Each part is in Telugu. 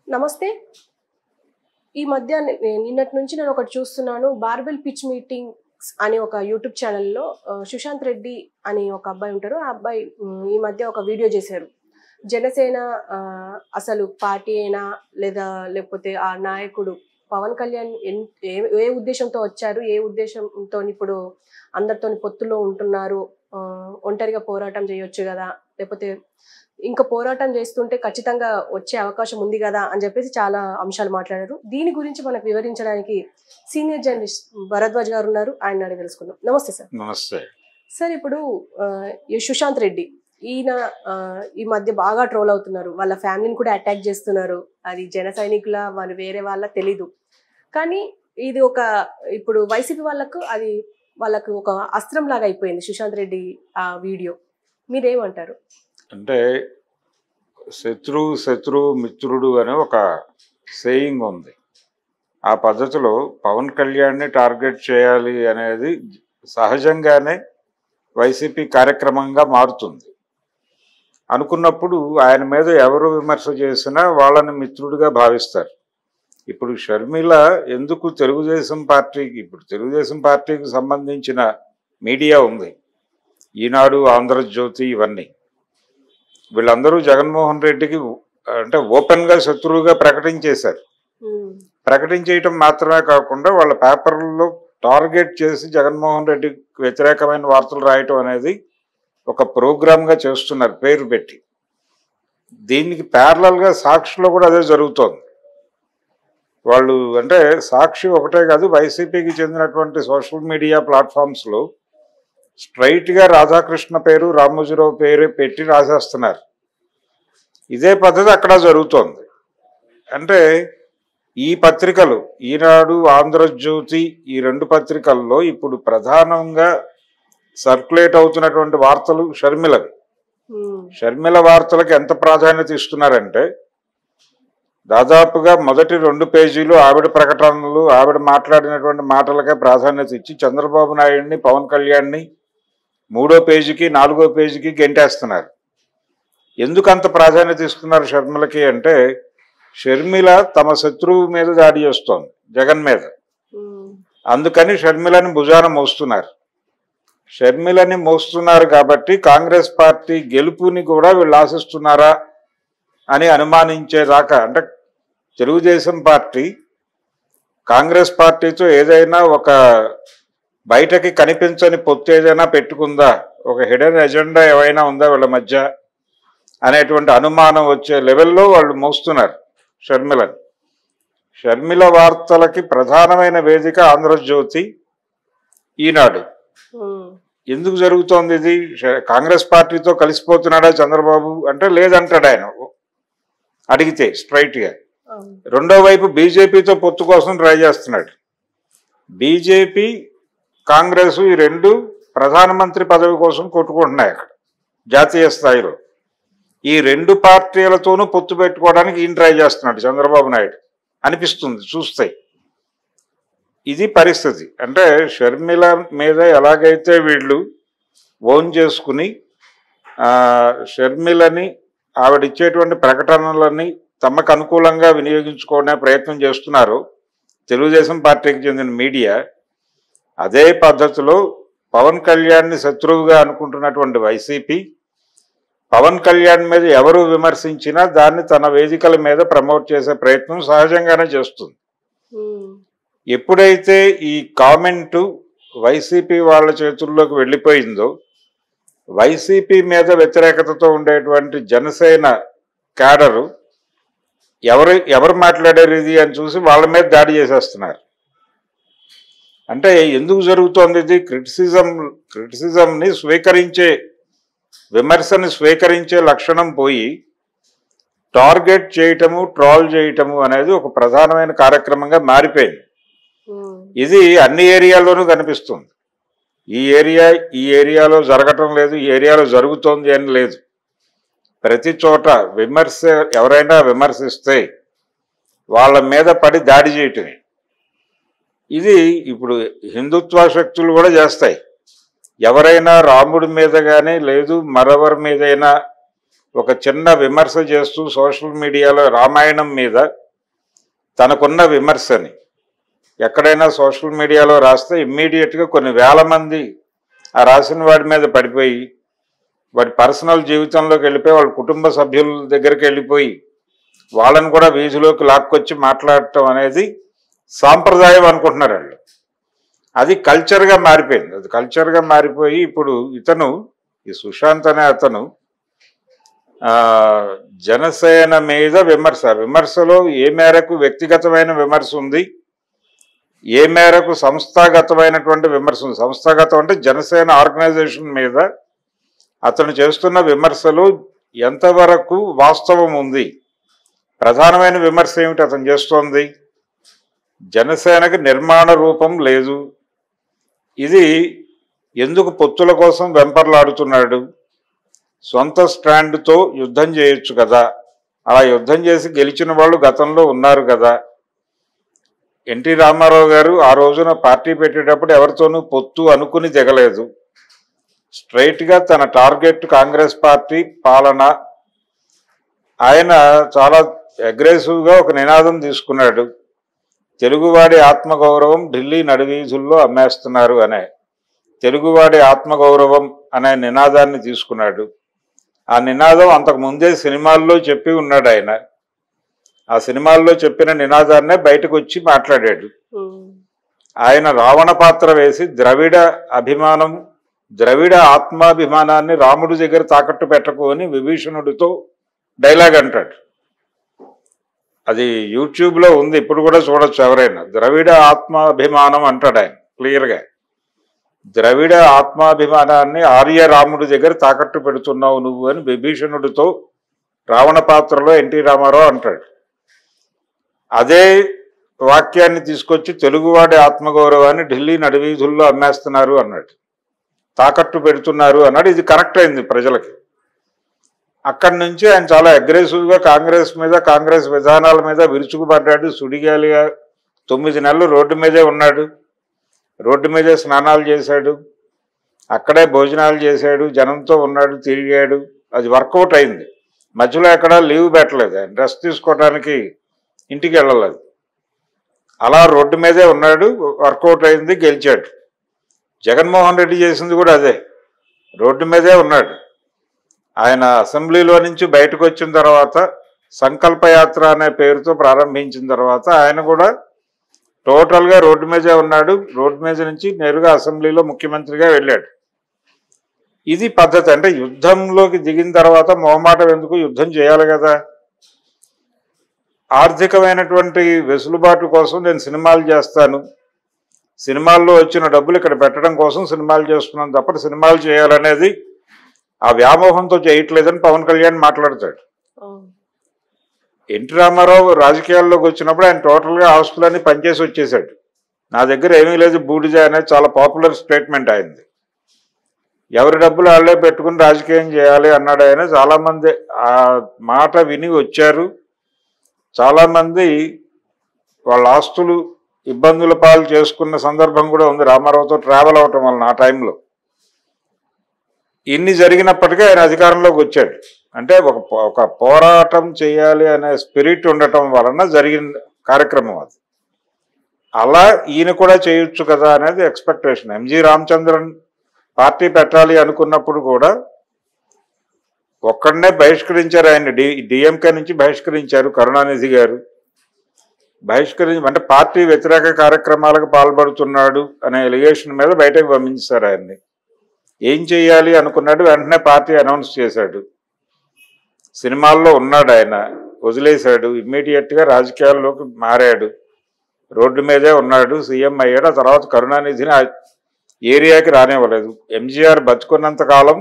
నమస్తే. ఈ మధ్య నిన్నటి నుంచి నేను ఒకటి చూస్తున్నాను. బార్బెల్ పిచ్ మీటింగ్స్ అనే ఒక యూట్యూబ్ ఛానల్‌లో సుశాంత్ రెడ్డి అని ఒక అబ్బాయి ఉంటారు. ఆ అబ్బాయి ఈ మధ్య ఒక వీడియో చేశారు. జనసేన అసలు పార్టీయేనా లేకపోతే ఆ నాయకుడు పవన్ కళ్యాణ్ ఏ ఏ ఉద్దేశంతో వచ్చారు? ఏ ఉద్దేశంతోని ఇప్పుడు అందరితోని పొత్తులో ఉంటున్నారు? ఒంటరిగా పోరాటం చేయొచ్చు గదా! లేకపోతే ఇంకా పోరాటం చేస్తుంటే ఖచ్చితంగా వచ్చే అవకాశం ఉంది గదా! అని చెప్పేసి చాలా అంశాలు మాట్లాడారు. దీని గురించి మనకు వివరించడానికి సీనియర్ జర్నలిస్ట్ భరద్వాజ్ గారు ఉన్నారు. ఆయన్ని అడిగి తెలుసుకుందాం. నమస్తే సార్. నమస్తే. సార్ ఇప్పుడు ఈ సుశాంత్ రెడ్డి ఈయన ఈ మధ్య బాగా ట్రోల్ అవుతున్నారు. వాళ్ళ ఫ్యామిలీని కూడా అటాక్ చేస్తున్నారు. అది జన సైనికుల మరి వేరే వాళ్ళ తెలీదు. కానీ ఇది ఇప్పుడు వైసీపీ వాళ్ళకు ఒక అస్త్రం లాగా అయిపోయింది సుశాంత్ రెడ్డి ఆ వీడియో. మీరేమంటారు? అంటే శత్రువు మిత్రుడు అనే ఒక సేయింగ్ ఉంది. ఆ పద్ధతిలో పవన్ కళ్యాణ్ని టార్గెట్ చేయాలి అనేది సహజంగానే వైసీపీ కార్యక్రమంగా మారుతుంది. అనుకున్నప్పుడు ఆయన మీద ఎవరు విమర్శ చేసినా వాళ్ళని మిత్రుడిగా భావిస్తారు. ఇప్పుడు షర్మిల ఎందుకు తెలుగుదేశం పార్టీకి సంబంధించిన మీడియా ఉంది, ఈనాడు, ఆంధ్రజ్యోతి, ఇవన్నీ వీళ్ళందరూ జగన్మోహన్ రెడ్డికి అంటే ఓపెన్గా శత్రువుగా ప్రకటించేశారు. ప్రకటించేయటం మాత్రమే కాకుండా వాళ్ళ పేపర్లలో టార్గెట్ చేసి జగన్మోహన్ రెడ్డికి వ్యతిరేకమైన వార్తలు రాయటం అనేది ఒక ప్రోగ్రామ్గా చేస్తున్నారు పేరు పెట్టి. దీనికి ప్యారలల్గా సాక్షిలో కూడా అదే జరుగుతోంది. వాళ్ళు అంటే సాక్షి ఒకటే కాదు, వైసీపీకి చెందినటువంటి సోషల్ మీడియా ప్లాట్ఫామ్స్లో స్ట్రైట్గా రాధాకృష్ణ పేరు, రామోజీరావు పేరు పెట్టి రాసేస్తున్నారు. ఇదే పద్ధతి అక్కడ జరుగుతోంది. అంటే ఈ పత్రికలు, ఈనాడు, ఆంధ్రజ్యోతి, ఈ రెండు పత్రికల్లో ఇప్పుడు ప్రధానంగా సర్క్యులేట్ అవుతున్నటువంటి వార్తలు షర్మిలవి. షర్మిల వార్తలకు ఎంత ప్రాధాన్యత ఇస్తున్నారంటే దాదాపుగా మొదటి 2 పేజీలు ఆవిడ ప్రకటనలు, ఆవిడ మాట్లాడినటువంటి మాటలకే ప్రాధాన్యత ఇచ్చి చంద్రబాబు నాయుడిని, పవన్ కళ్యాణ్ని 3వ పేజీకి 4వ పేజీకి గెంటేస్తున్నారు. ఎందుకు అంత ప్రాధాన్యత ఇస్తున్నారు షర్మిలకి అంటే షర్మిల తమ శత్రువు మీద దాడి చేస్తోంది, జగన్ మీద. అందుకని షర్మిలని భుజాన మోస్తున్నారు. షర్మిలని మోస్తున్నారు కాబట్టి కాంగ్రెస్ పార్టీ గెలుపుని కూడా వీళ్ళు ఆశిస్తున్నారా అని అనుమానించేదాకా, అంటే తెలుగుదేశం పార్టీ కాంగ్రెస్ పార్టీతో ఏదైనా ఒక బయటకి కనిపించని పొత్తు ఏదైనా పెట్టుకుందా, ఒక హిడెన్ ఎజెండా ఏమైనా ఉందా వీళ్ళ మధ్య అనేటువంటి అనుమానం వచ్చే లెవెల్లో వాళ్ళు మోస్తున్నారు షర్మిలని. షర్మిల వార్తలకి ప్రధానమైన వేదిక ఆంధ్రజ్యోతి, ఈనాడు. ఎందుకు జరుగుతోంది ఇది? కాంగ్రెస్ పార్టీతో కలిసిపోతున్నాడా చంద్రబాబు అంటే లేదంటాడు ఆయన అడిగితే స్ట్రైట్గా. రెండో వైపు బీజేపీతో పొత్తు కోసం ట్రై చేస్తున్నాడు. బీజేపీ, కాంగ్రెస్ ఈ రెండు ప్రధానమంత్రి పదవి కోసం కొట్టుకుంటున్నాయి అక్కడ జాతీయ స్థాయిలో. ఈ 2 పార్టీలతోనూ పొత్తు పెట్టుకోవడానికి ఈయన ట్రై చేస్తున్నాడు చంద్రబాబు నాయుడు అనిపిస్తుంది చూస్తే. ఇది పరిస్థితి. అంటే షర్మిల మీద ఎలాగైతే వీళ్ళు ఓన్ చేసుకుని షర్మిలని, ఆవిడిచ్చేటువంటి ప్రకటనలని తమకు అనుకూలంగా వినియోగించుకోవడానికి ప్రయత్నం చేస్తున్నారు తెలుగుదేశం పార్టీకి చెందిన మీడియా, అదే పద్ధతిలో పవన్ కళ్యాణ్ని శత్రువుగా అనుకుంటున్నటువంటి వైసీపీ పవన్ కళ్యాణ్ మీద ఎవరు విమర్శించినా దాన్ని తన వేదికల మీద ప్రమోట్ చేసే ప్రయత్నం సహజంగానే చేస్తుంది. ఎప్పుడైతే ఈ కామెంటు వైసీపీ వాళ్ళ చేతుల్లోకి వెళ్ళిపోయిందో, వైసీపీ మీద వ్యతిరేకతతో ఉండేటువంటి జనసేన క్యాడరు ఎవరు మాట్లాడారు ఇది అని చూసి వాళ్ళ మీద దాడి చేసేస్తున్నారు. అంటే ఎందుకు జరుగుతోంది ఇది? క్రిటిసిజంని స్వీకరించే, విమర్శని స్వీకరించే లక్షణం పోయి టార్గెట్ చేయటము, ట్రోల్ చేయటము అనేది ఒక ప్రధానమైన కార్యక్రమంగా మారిపోయింది. ఇది అన్ని ఏరియాల్లోనూ కనిపిస్తుంది. ఈ ఏరియాలో జరగటం లేదు, ఈ ఏరియాలో జరుగుతోంది అని లేదు. ప్రతి చోట ఎవరైనా విమర్శిస్తే వాళ్ళ మీద పడి దాడి చేయటమే. ఇది ఇప్పుడు హిందుత్వ శక్తులు కూడా చేస్తాయి. ఎవరైనా రాముడి మీద కానీ లేదు మరెవరి మీదైనా ఒక చిన్న విమర్శ చేస్తూ సోషల్ మీడియాలో రామాయణం మీద తనకున్న విమర్శని ఎక్కడైనా సోషల్ మీడియాలో రాస్తే ఇమ్మీడియట్గా కొన్ని వేల మంది ఆ రాసిన వాడి మీద పడిపోయి వాడి పర్సనల్ జీవితంలోకి వెళ్ళిపోయి వాళ్ళ కుటుంబ సభ్యుల దగ్గరికి వెళ్ళిపోయి వాళ్ళని కూడా వీధిలోకి లాక్కొచ్చి మాట్లాడటం అనేది సాంప్రదాయం అనుకుంటున్నారు వాళ్ళు. అది కల్చర్గా మారిపోయింది. అది కల్చర్గా మారిపోయి ఇప్పుడు ఇతను ఈ సుశాంత్ అనే అతను జనసేన మీద విమర్శలో ఏ మేరకు వ్యక్తిగతమైన విమర్శ ఉంది, ఏ మేరకు సంస్థాగతమైనటువంటి విమర్శ ఉంది. సంస్థాగతం అంటే జనసేన ఆర్గనైజేషన్ మీద అతను చేస్తున్న విమర్శలు ఎంతవరకు వాస్తవం ఉంది. ప్రధానమైన విమర్శ ఏమిటి అతను చేస్తోంది? జనసేనకి నిర్మాణ రూపం లేదు, ఇది ఎందుకు పొత్తుల కోసం వెంపర్లాడుతున్నాడు, సొంత స్టాండ్తో యుద్ధం చేయొచ్చు కదా, అలా యుద్ధం చేసి గెలిచిన వాళ్ళు గతంలో ఉన్నారు కదా. ఎన్టీ రామారావు గారు ఆ రోజున పార్టీ పెట్టేటప్పుడు ఎవరితోనూ పొత్తు అనుకుని దిగలేదు. స్ట్రైట్గా తన టార్గెట్ కాంగ్రెస్ పార్టీ పాలన. ఆయన చాలా అగ్రెసివ్గా ఒక నినాదం తీసుకున్నాడు, తెలుగువాడి ఆత్మగౌరవం ఢిల్లీ నడివీధుల్లో అమ్మేస్తున్నారు అనే తెలుగువాడి ఆత్మగౌరవం అనే నినాదాన్ని తీసుకున్నాడు. ఆ నినాదం అంతకు ముందే సినిమాల్లో చెప్పి ఉన్నాడు ఆయన. ఆ సినిమాల్లో చెప్పిన నినాదాన్నే బయటకు వచ్చి మాట్లాడాడు. ఆయన రావణ పాత్ర వేసి ద్రవిడ ఆత్మాభిమానాన్ని రాముడి దగ్గర తాకట్టు పెట్టకు అని విభీషణుడితో డైలాగ్ అంటాడు. అది యూట్యూబ్లో ఉంది, ఇప్పుడు కూడా చూడొచ్చు ఎవరైనా. ద్రవిడ ఆత్మాభిమానం అంటాడు ఆయన క్లియర్గా. ద్రవిడ ఆత్మాభిమానాన్ని ఆర్య రాముడి దగ్గర తాకట్టు పెడుతున్నావు నువ్వు అని విభీషణుడితో రావణ పాత్రలో ఎన్టీ రామారావు అంటాడు. అదే వాక్యాన్ని తీసుకొచ్చి తెలుగువాడి ఆత్మగౌరవాన్ని ఢిల్లీ నడివీధుల్లో అమ్మేస్తున్నారు అన్నాడు, తాకట్టు పెడుతున్నారు అన్నాడు. ఇది కరెక్ట్ అయింది ప్రజలకి. అక్కడి నుంచి ఆయన చాలా అగ్రెసివ్గా కాంగ్రెస్ మీద, కాంగ్రెస్ విధానాల మీద విరుచుకుపడ్డాడు. సుడిగాలిగా 9 నెలలు రోడ్డు మీదే ఉన్నాడు. రోడ్డు మీదే స్నానాలు చేశాడు, అక్కడే భోజనాలు చేశాడు, జనంతో ఉన్నాడు, తిరిగాడు. అది వర్కౌట్ అయింది. మధ్యలో ఎక్కడా లీవ్ పెట్టలేదు, ఆయన రెస్ట్ తీసుకోవడానికి ఇంటికి వెళ్ళలేదు. అలా రోడ్డు మీదే ఉన్నాడు, వర్కౌట్ అయింది, గెలిచాడు. జగన్మోహన్ రెడ్డి చేసింది కూడా అదే, రోడ్డు మీదే ఉన్నాడు. ఆయన అసెంబ్లీలో నుంచి బయటకు వచ్చిన తర్వాత సంకల్పయాత్ర అనే పేరుతో ప్రారంభించిన తర్వాత ఆయన కూడా టోటల్గా రోడ్డు మీదే ఉన్నాడు. రోడ్డు మీద నుంచి నేరుగా అసెంబ్లీలో ముఖ్యమంత్రిగా వెళ్ళాడు. ఇది పద్ధతి. అంటే యుద్ధంలోకి దిగిన తర్వాత మొహమాటం ఎందుకు, యుద్ధం చేయాలి కదా. ఆర్థికమైనటువంటి వెసులుబాటు కోసం నేను సినిమాలు చేస్తాను, సినిమాల్లో వచ్చిన డబ్బులు ఇక్కడ పెట్టడం కోసం సినిమాలు చేస్తున్నాను తప్ప సినిమాలు చేయాలనేది ఆ వ్యామోహంతో చేయట్లేదని పవన్ కళ్యాణ్ మాట్లాడతాడు. ఎన్టీ రామారావు రాజకీయాల్లోకి వచ్చినప్పుడు ఆయన టోటల్గా ఆస్తులన్నీ పనిచేసి వచ్చేసాడు. నా దగ్గర ఏమీ లేదు బూడిద అనేది చాలా పాపులర్ స్టేట్మెంట్ అయింది. ఎవరి డబ్బులు వాళ్ళే పెట్టుకుని రాజకీయం చేయాలి అన్నాడు ఆయన. చాలామంది ఆ మాట విని వచ్చారు. చాలామంది వాళ్ళ ఆస్తులు ఇబ్బందుల పాలు చేసుకున్న సందర్భం కూడా ఉంది రామారావుతో ట్రావెల్ అవటం వలన. ఆ టైంలో ఇన్ని జరిగినప్పటికీ ఆయన అధికారంలోకి వచ్చాడు. అంటే ఒక పోరాటం చేయాలి అనే స్పిరిట్ ఉండటం వలన జరిగిన కార్యక్రమం అది. అలా ఈయన కూడా చేయొచ్చు కదా అనేది ఎక్స్పెక్టేషన్. ఎంజి రామచంద్రన్ పార్టీ పెట్టాలి అనుకున్నప్పుడు కూడా ఒక్కడనే బహిష్కరించారు ఆయన. డిఎంకే నుంచి బహిష్కరించారు కరుణానిధి గారు. అంటే పార్టీ వ్యతిరేక కార్యక్రమాలకు పాల్పడుతున్నాడు అనే ఎలిగేషన్ మీద బయటకు పంపించారు ఆయన్ని. ఏం చేయాలి అనుకున్నాడు, వెంటనే పార్టీ అనౌన్స్ చేశాడు. సినిమాల్లో ఉన్నాడు ఆయన, వదిలేశాడు. ఇమ్మీడియట్గా రాజకీయాల్లోకి మారాడు, రోడ్డు మీదే ఉన్నాడు, సీఎం అయ్యాడు. ఆ తర్వాత కరుణానిధిని ఏరియాకి రానివ్వలేదు. ఎంజీఆర్ బతుకున్నంత కాలం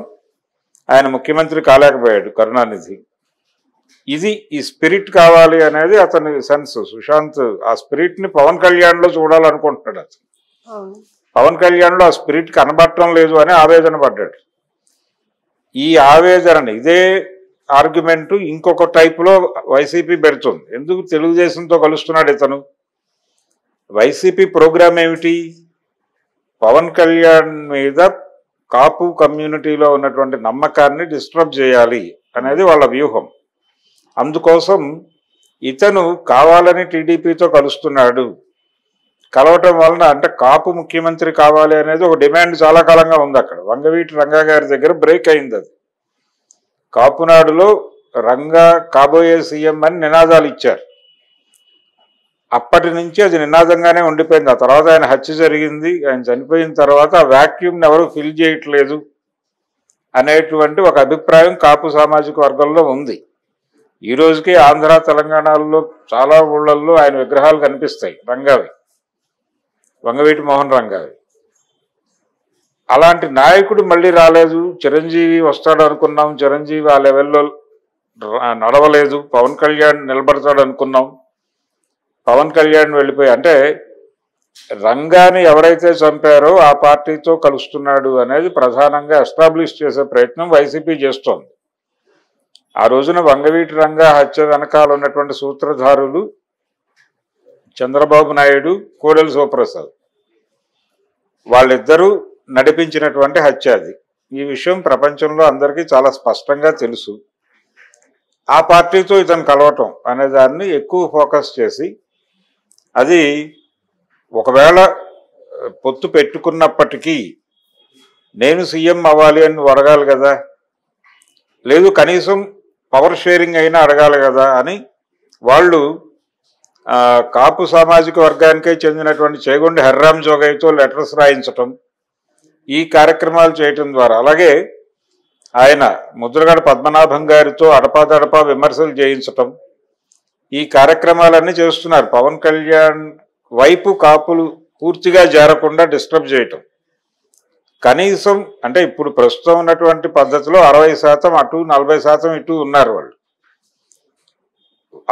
ఆయన ముఖ్యమంత్రి కాలేకపోయాడు కరుణానిధి. ఇది ఈ స్పిరిట్ కావాలి అనేది అతని సెన్స్. సుశాంత్ ఆ స్పిరిట్ని పవన్ కళ్యాణ్లో చూడాలనుకుంటున్నాడు. అతను పవన్ కళ్యాణ్లో ఆ స్పిరిట్ కనబడటం లేదు అని ఆవేదన పడ్డాడు. ఈ ఆవేదనని ఇదే ఆర్గ్యుమెంటు ఇంకొక టైపులో వైసీపీ పెడుతుంది. ఎందుకు తెలుగుదేశంతో కలుస్తున్నాడు ఇతను? వైసీపీ ప్రోగ్రామ్ ఏమిటి? పవన్ కళ్యాణ్ మీద కాపు కమ్యూనిటీలో ఉన్నటువంటి నమ్మకాన్ని డిస్టర్బ్ చేయాలి అనేది వాళ్ళ వ్యూహం. అందుకోసం ఇతను కావాలని టీడీపీతో కలుస్తున్నాడు. కలవటం వలన అంటే కాపు ముఖ్యమంత్రి కావాలి అనేది ఒక డిమాండ్ చాలా కాలంగా ఉంది అక్కడ. వంగవీటి రంగా గారి దగ్గర బ్రేక్ అయింది. అది కాపునాడులో రంగా కాబోయే సీఎం అని నినాదాలు ఇచ్చారు. అప్పటి నుంచి అది నినాదంగానే ఉండిపోయింది. ఆ తర్వాత ఆయన హత్య జరిగింది, ఆయన చనిపోయిన తర్వాత ఆ వ్యాక్యూమ్ని ఎవరు ఫిల్ చేయట్లేదు అనేటువంటి ఒక అభిప్రాయం కాపు సామాజిక వర్గంలో ఉంది. ఈ రోజుకి ఆంధ్ర తెలంగాణలో చాలా ఊళ్ళల్లో ఆయన విగ్రహాలు కనిపిస్తాయి, రంగావి, వంగవీటి మోహన్ రంగావి. అలాంటి నాయకుడు మళ్ళీ రాలేదు. చిరంజీవి వస్తాడు అనుకున్నాం, చిరంజీవి ఆ లెవెల్లో నడవలేదు. పవన్ కళ్యాణ్ నిలబడతాడు అనుకున్నాం, పవన్ కళ్యాణ్ వెళ్ళిపోయి, అంటే రంగాన్ని ఎవరైతే చంపారో ఆ పార్టీతో కలుస్తున్నాడు అనేది ప్రధానంగా ఎస్టాబ్లిష్ చేసే ప్రయత్నం వైసీపీ చేస్తోంది. ఆ రోజున వంగవీటి రంగా హత్య వెనకాల ఉన్నటువంటి సూత్రధారులు చంద్రబాబు నాయుడు, కోడెల శివప్రసాద్, వాళ్ళిద్దరూ నడిపించినటువంటి హత్య అది. ఈ విషయం ప్రపంచంలో అందరికీ చాలా స్పష్టంగా తెలుసు. ఆ పార్టీతో ఇతను కలవటం అనే దాన్ని ఎక్కువ ఫోకస్ చేసి, అది ఒకవేళ పొత్తు పెట్టుకున్నప్పటికీ నేను సీఎం అవ్వాలి అని నువ్వు అడగాలి కదా, లేదు కనీసం పవర్ షేరింగ్ అయినా అడగాలి కదా అని వాళ్ళు కాపు సామాజిక వర్గానికే చెందినటువంటి చేగొండి హర్రామ్ జోగయ్యతో లెటర్స్ రాయించటం, ఈ కార్యక్రమాలు చేయటం ద్వారా, అలాగే ఆయన ముద్రగడ పద్మనాభం గారితో అడపాదడపా విమర్శలు చేయించటం, ఈ కార్యక్రమాలన్నీ చేస్తున్నారు. పవన్ కళ్యాణ్ వైపు కాపులు పూర్తిగా చేరకుండా డిస్టర్బ్ చేయటం. కనీసం అంటే ఇప్పుడు ప్రస్తుతం ఉన్నటువంటి పద్ధతిలో 60% అటు 40% ఇటు ఉన్నారు వాళ్ళు.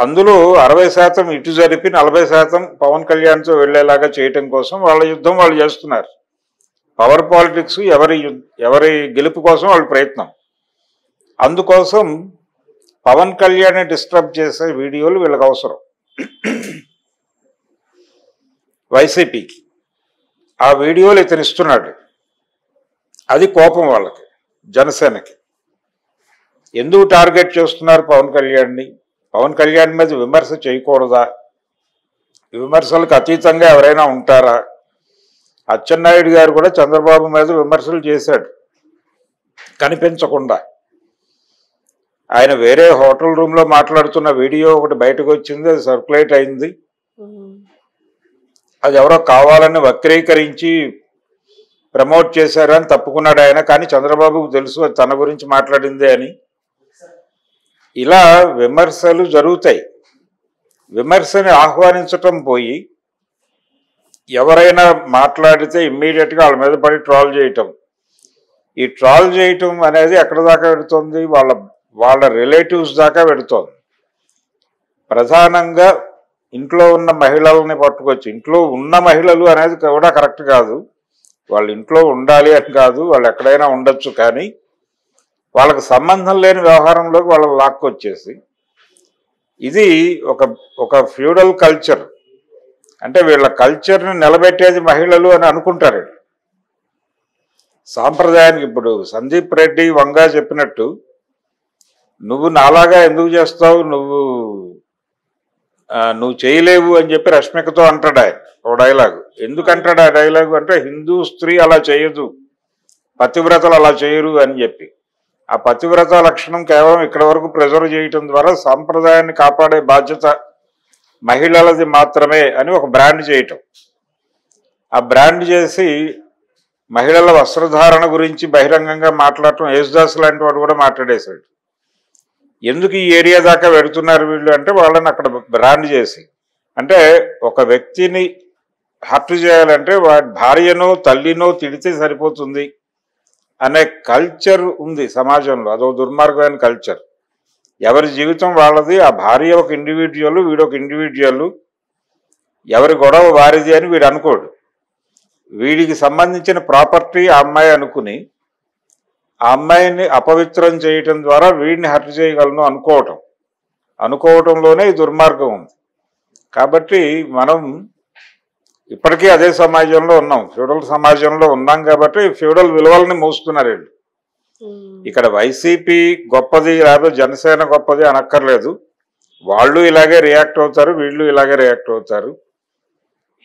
అందులో 60% ఇటు జరిపి 40% పవన్ కళ్యాణ్తో వెళ్లేలాగా చేయటం కోసం వాళ్ళ యుద్ధం వాళ్ళు చేస్తున్నారు. పవర్ పాలిటిక్స్, ఎవరి గెలుపు కోసం వాళ్ళ ప్రయత్నం. అందుకోసం పవన్ కళ్యాణ్ డిస్టర్బ్ చేసే వీడియోలు వీళ్ళకి అవసరం వైసీపీకి. ఆ వీడియోలు ఇతను ఇస్తున్నాడు, అది కోపం వాళ్ళకి, జనసేనకి. ఎందుకు టార్గెట్ చేస్తున్నారు పవన్ కళ్యాణ్ని? పవన్ కళ్యాణ్ మీద విమర్శ చేయకూడదా? విమర్శలకు అతీతంగా ఎవరైనా ఉంటారా? అచ్చెన్నాయుడు గారు కూడా చంద్రబాబు మీద విమర్శలు చేశాడు కనిపించకుండా. ఆయన వేరే హోటల్ రూమ్లో మాట్లాడుతున్న వీడియో ఒకటి బయటకు వచ్చింది, అది సర్క్యులేట్ అయింది. అది ఎవరో కావాలని వక్రీకరించి ప్రమోట్ చేశారని తప్పుకున్నాడు ఆయన. కానీ చంద్రబాబుకు తెలుసు అది తన గురించి మాట్లాడిందే అని. ఇలా విమర్శలు జరుగుతాయి. విమర్శని ఆహ్వానించటం పోయి ఎవరైనా మాట్లాడితే ఇమ్మీడియట్గా వాళ్ళ మీద పడి ట్రాల్ చేయటం. ఈ ట్రాల్ చేయటం అనేది ఎక్కడ దాకా పెడుతుంది? వాళ్ళ రిలేటివ్స్ దాకా పెడుతోంది. ప్రధానంగా ఇంట్లో ఉన్న మహిళల్ని పట్టుకొచ్చి, ఇంట్లో ఉన్న మహిళలు అనేది కూడా కరెక్ట్ కాదు, వాళ్ళు ఇంట్లో ఉండాలి అని కాదు, వాళ్ళు ఎక్కడైనా ఉండొచ్చు, కానీ వాళ్ళకి సంబంధం లేని వ్యవహారంలోకి వాళ్ళని లాక్కొచ్చేసి, ఇది ఒక ఫ్యూడల్ కల్చర్. అంటే వీళ్ళ కల్చర్ని నిలబెట్టేది మహిళలు అని అనుకుంటారు. సాంప్రదాయానికి ఇప్పుడు సందీప్ రెడ్డి వంగా చెప్పినట్టు, నువ్వు నాలాగా ఎందుకు చేస్తావు, నువ్వు చేయలేవు అని చెప్పి రష్మికతో అంటాడు ఆయన ఓ డైలాగు. ఎందుకంటాడు ఆ డైలాగు అంటే, హిందూ స్త్రీ అలా చేయదు, పతివ్రతలు అలా చేయరు అని చెప్పి. ఆ పతివ్రత లక్షణం కేవలం ఇక్కడ వరకు ప్రిజర్వ్ చేయటం ద్వారా సాంప్రదాయాన్ని కాపాడే బాధ్యత మహిళలది మాత్రమే అని ఒక బ్రాండ్ చేయటం. ఆ బ్రాండ్ చేసి మహిళల వస్త్రధారణ గురించి బహిరంగంగా మాట్లాడటం యేసుదాస్ లాంటి వాడు కూడా మాట్లాడేశాడు. ఎందుకు ఈ ఏరియా దాకా వెడుతున్నారు వీళ్ళు అంటే, వాళ్ళని అక్కడ బ్రాండ్ చేసి, అంటే ఒక వ్యక్తిని హర్ట్ చేయాలంటే వాడి భార్యనో తల్లినో తిడితే సరిపోతుంది అనే కల్చర్ ఉంది సమాజంలో. అదో దుర్మార్గమైన కల్చర్. ఎవరి జీవితం వాళ్ళది, ఆ భార్య ఒక ఇండివిజువల్, వీడొక ఇండివిజువల్, ఎవరి గొడవ వారిది అని వీడు అనుకోడు. వీడికి సంబంధించిన ప్రాపర్టీ ఆ అమ్మాయి అనుకుని ఆ అమ్మాయిని అపవిత్రం చేయటం ద్వారా వీడిని హర్ట్ చేయగలను అనుకోవటంలోనే ఈ దుర్మార్గం ఉంది. కాబట్టి మనం ఇప్పటికీ అదే సమాజంలో ఉన్నాం, ఫ్యూడల్ సమాజంలో ఉన్నాం. కాబట్టి ఫ్యూడల్ విలువల్ని మోస్తున్నారు వీళ్ళు. ఇక్కడ వైసీపీ గొప్పది లేకపోతే జనసేన గొప్పది అనక్కర్లేదు. వాళ్ళు ఇలాగే రియాక్ట్ అవుతారు, వీళ్ళు ఇలాగే రియాక్ట్ అవుతారు.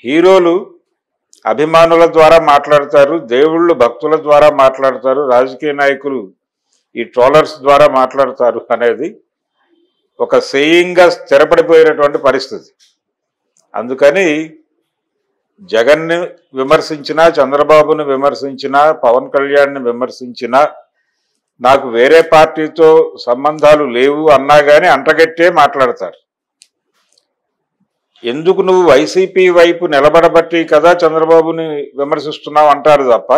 హీరోలు అభిమానుల ద్వారా మాట్లాడతారు, దేవుళ్ళు భక్తుల ద్వారా మాట్లాడతారు, రాజకీయ నాయకులు ఈ ట్రోలర్స్ ద్వారా మాట్లాడతారు అనేది ఒక సేయింగ్గా స్థిరపడిపోయినటువంటి పరిస్థితి. అందుకని జగన్ని విమర్శించినా, చంద్రబాబుని విమర్శించినా, పవన్ కళ్యాణ్ని విమర్శించినా, నాకు వేరే పార్టీతో సంబంధాలు లేవు అన్నా కానీ అంటగట్టే మాట్లాడతారు. ఎందుకు నువ్వు వైసీపీ వైపు నిలబడబట్టి కదా చంద్రబాబుని విమర్శిస్తున్నావు అంటారు తప్ప,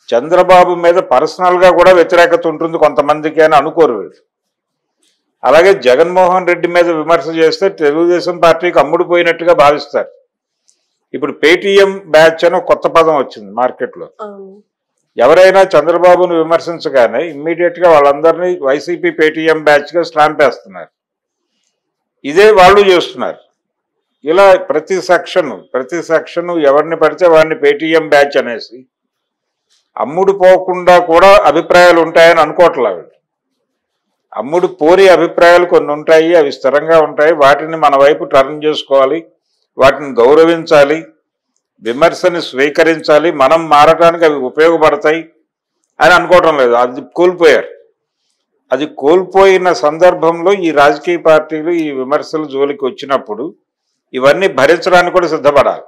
చంద్రబాబు మీద పర్సనల్గా కూడా వ్యతిరేకత ఉంటుంది కొంతమందికి అని అనుకోరు వీళ్ళు. అలాగే జగన్మోహన్ రెడ్డి మీద విమర్శ చేస్తే తెలుగుదేశం పార్టీకి అమ్ముడుపోయినట్టుగా భావిస్తారు. ఇప్పుడు పేటీఎం బ్యాచ్ అని ఒక కొత్త పదం వచ్చింది మార్కెట్లో. ఎవరైనా చంద్రబాబును విమర్శించగానే ఇమ్మీడియట్గా వాళ్ళందరినీ వైసీపీ పేటీఎం బ్యాచ్గా స్టాంప్ వేస్తున్నారు. ఇదే వాళ్ళు చేస్తున్నారు. ఇలా ప్రతి సెక్షన్ ఎవరిని పడితే వాడిని పేటీఎం బ్యాచ్ అనేసి అమ్ముడు పోకుండా కూడా అభిప్రాయాలు ఉంటాయని అనుకోవట్లా వీళ్ళు. అమ్ముడు పోరి అభిప్రాయాలు కొన్ని ఉంటాయి, అవి స్థిరంగా ఉంటాయి. వాటిని మన వైపు టర్న్ చేసుకోవాలి, వాటిని గౌరవించాలి, విమర్శని స్వీకరించాలి, మనం మారటానికి అవి ఉపయోగపడతాయి అని అనుకోవటం లేదు. అది కోల్పోయారు. అది కోల్పోయిన సందర్భంలో ఈ రాజకీయ పార్టీలు ఈ విమర్శల జోలికి వచ్చినప్పుడు ఇవన్నీ భరించడానికి కూడా సిద్ధపడాలి.